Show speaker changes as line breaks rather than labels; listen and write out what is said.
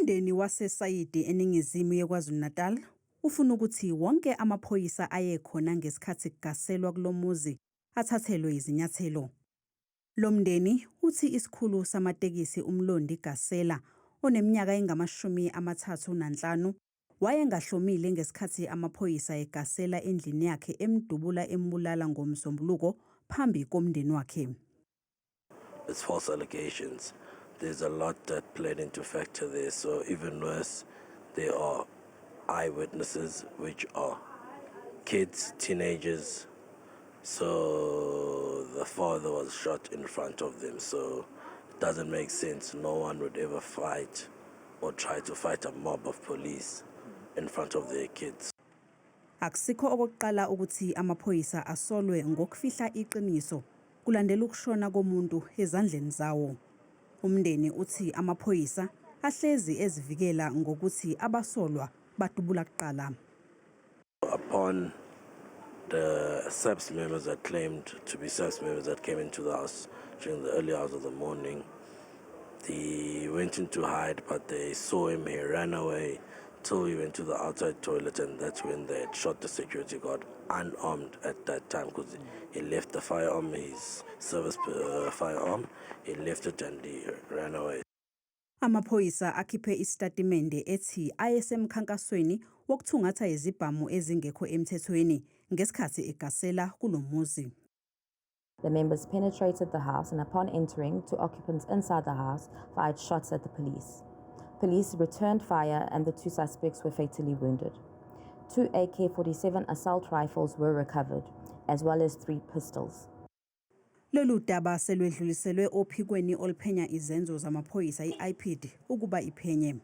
Umndeni waseSayidi eningizimu yeKwaZulu-Natal ufuna ukuthi wonke amaphoyisa ayekhona ngesikhathi kugaselwa kulomuzi athathelwe izinyathelo. Lo mndeni uthi isikhulu samatekisi uMlondi Gasela oneminyaka engama-35 wayengahlomile ngesikhathi amaphoyisa egasela endlini yakhe emdubula embulala ngoMsombuluko phambi komndeni wakhe.
It's false allegations. There's a lot that played into factor there. So even worse, there are eyewitnesses, which are kids, teenagers. So the father was shot in front of them. So it doesn't make sense. No one would ever fight or try to fight a mob of police in front of their kids.
Akusikho okokuqala ukuthi amaphoyisa asolwe ngokufihla iqiniso kulandela ukushona komuntu ezandleni zawo. Umndeni uthi amaphoyisa ahlezi ezivikela ngokuthi abasolwa badubula kuqala.
Upon the SAPS members that claimed to be SAPS members that came into the house during the early hours of the morning, they went in to hide, but they saw him. He ran away till he went to the outside toilet, and that's when they had shot the security guard unarmed at that time, because he left the firearm, his service firearm, he left it and he ran away.
Amaphoyisa akhiphe istatimende ethi ayesemkhankasweni wokuthungatha izibhamu ezingekho emthethweni ngesikhathi egasela kulomuzi.
The members penetrated the house and upon entering, 2 occupants inside the house fired shots at the police. Police returned fire and the 2 suspects were fatally wounded. 2 AK-47 assault rifles were recovered, as well as 3 pistols.
Lolu daba selwedluliselwe ophikweni oluphenya izenzo zamaphoyisa iIPD ukuba iphenye.